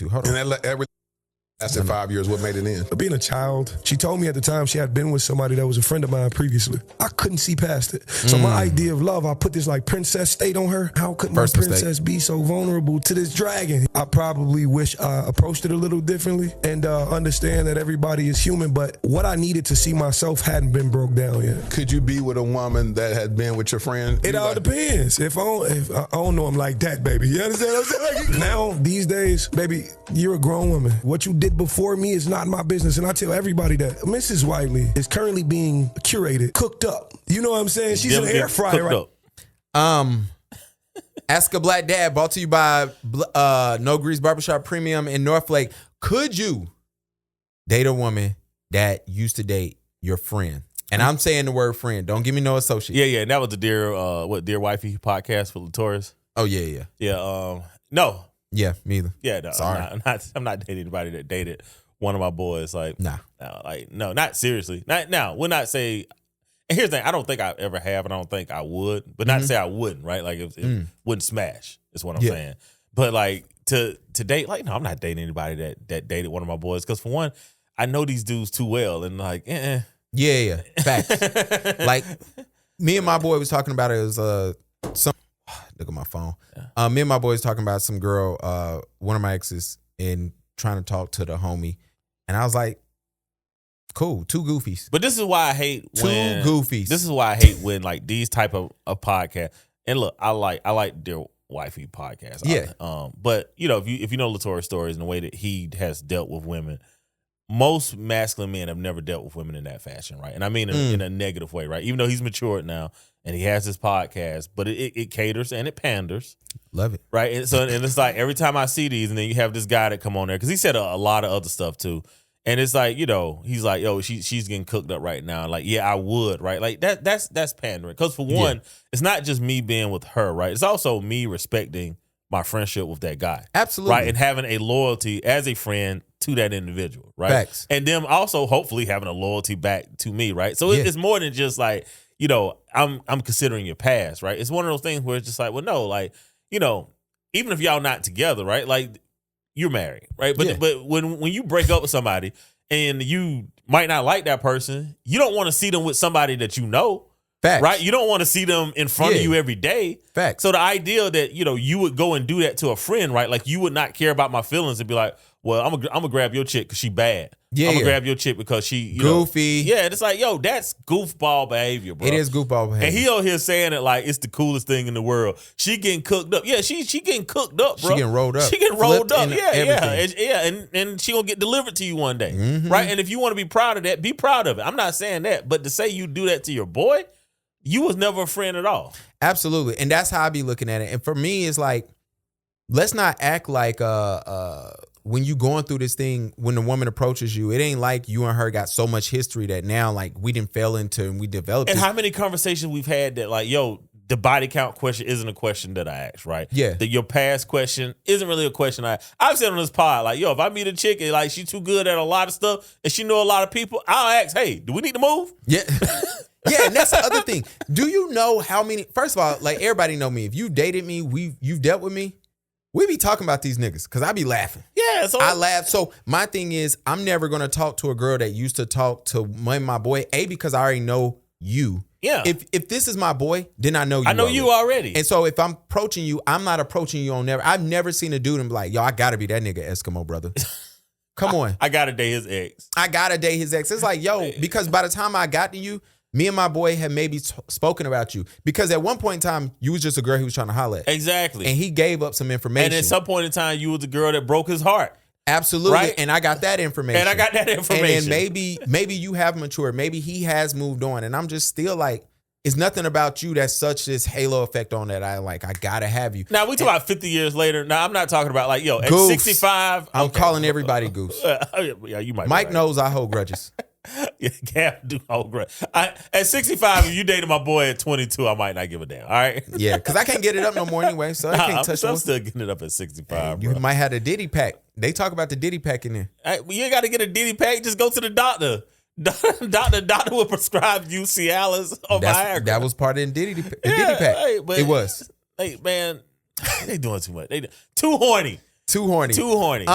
Hold on. And that lasted 5 years. What made it in? Being a child, she told me at the time she had been with somebody that was a friend of mine previously. I couldn't see past it. So my idea of love, I put this like princess state on her. How could my princess be so vulnerable to this dragon? I probably wish I approached it a little differently and understand that everybody is human, but what I needed to see myself hadn't been broke down yet. Could you be with a woman that had been with your friend? It all depends. If I don't know him like that, baby. You understand what I'm saying? Like, now, these days, baby, you're a grown woman. What you did before me is not my business. And I tell everybody that Mrs. Whiteley is currently being curated, cooked up. You know what I'm saying? She's an air fryer, right? Ask a Black Dad, brought to you by No Grease Barbershop Premium in Northlake. Could you date a woman that used to date your friend? And I'm saying the word friend. Don't give me no associate. Yeah. And that was the Dear Wifey podcast for Latoris. Oh, yeah. Yeah. No. Yeah, me either. Yeah, no. Sorry. I'm not dating anybody that dated one of my boys. Like, nah. No, not seriously. We'll not say. And here's the thing: I don't think I ever have, and I don't think I would. But not to say I wouldn't, right? Like, it wouldn't smash. Is what I'm saying. But like to date, like, no, I'm not dating anybody that dated one of my boys because for one, I know these dudes too well, and like, Yeah. Facts. Like, me and my boy was talking about it. It was some. Look at my phone. Yeah. Me and my boy was talking about some girl, one of my exes, and trying to talk to the homie. And I was like, cool, two goofies. But this is why I hate when goofies. This is why I hate when like these type of podcasts. And look, I like Dear Wifey podcast. Yeah. But you know, if you know Latour's stories and the way that he has dealt with women, most masculine men have never dealt with women in that fashion, right? And I mean in a negative way, right? Even though he's matured now and he has his podcast, but it caters and it panders. Love it. Right? And so and it's like every time I see these and then you have this guy that come on there, because he said a lot of other stuff too. And it's like, you know, he's like, yo, she's getting cooked up right now. Like, yeah, I would, right? Like that's pandering. Because for one, it's not just me being with her, right? It's also me respecting my friendship with that guy. Absolutely. Right? And having a loyalty as a friend to that individual, right? Facts. And them also hopefully having a loyalty back to me, right? So it's more than just like, you know, I'm considering your past, right? It's one of those things where it's just like, well, no, like, you know, even if y'all not together, right? Like, you're married, right? But when you break up with somebody and you might not like that person, you don't want to see them with somebody that you know. Facts. Right? You don't want to see them in front of you every day. Facts. So the idea that, you know, you would go and do that to a friend, right? Like you would not care about my feelings and be like, well, I'm gonna grab your chick because she bad. Yeah. I'm gonna grab your chick because she goofy. Yeah, and it's like, yo, that's goofball behavior, bro. It is goofball behavior. And he out here saying it like it's the coolest thing in the world. She getting cooked up. Yeah, she getting cooked up, bro. She getting rolled up. She getting rolled up. Everything. And she gonna get delivered to you one day, Mm-hmm. right? And if you want to be proud of that, be proud of it. I'm not saying that, but to say you do that to your boy, you was never a friend at all. Absolutely. And that's how I be looking at it. And for me, it's like, let's not act like when you going through this thing, when the woman approaches you, it ain't like you and her got so much history that now like we didn't fell into and we developed. And how many conversations we've had that like, yo, the body count question isn't a question that I ask, right? Yeah. That your past question isn't really a question I've said on this pod, like, yo, if I meet a chick and like she's too good at a lot of stuff and she know a lot of people, I'll ask, hey, do we need to move? Yeah. Yeah, and that's the other thing. Do you know how many? First of all, like everybody know me. If you dated me, you've dealt with me. We be talking about these niggas because I be laughing. Yeah, so I laugh. So my thing is, I'm never gonna talk to a girl that used to talk to my boy. Because I already know you. Yeah. If this is my boy, then I know you. I know you already. And so if I'm approaching you, I'm not approaching you on never. I've never seen a dude and be like, yo, I gotta be that nigga Eskimo brother. Come on. I gotta date his ex. I gotta date his ex. It's like, yo, because by the time I got to you, me and my boy had maybe spoken about you. Because at one point in time, you was just a girl he was trying to holler at. Exactly. And he gave up some information. And at some point in time, you was the girl that broke his heart. Absolutely. Right? And I got that information. And then maybe you have matured. Maybe he has moved on. And I'm just still like, it's nothing about you that's such this halo effect on that I gotta have you. Now we talk about 50 years later. Now I'm not talking about like, yo, at Goofs. 65. I'm calling everybody goose. Yeah, you might. Mike knows I hold grudges. Yeah, Gav do hold grudge. At 65, if you dated my boy at 22, I might not give a damn. All right. Yeah, because I can't get it up no more anyway. So I can't touch it. I'm still getting it up at 65. You bro. might have a Diddy pack. They talk about the Diddy pack in there. You ain't got to get a Diddy pack. Just go to the doctor. Doctor will prescribe you Cialis or Viagra. That was part of the Diddy pack. Hey, it was. Hey, man, they doing too much. They too horny. Too horny. Too horny.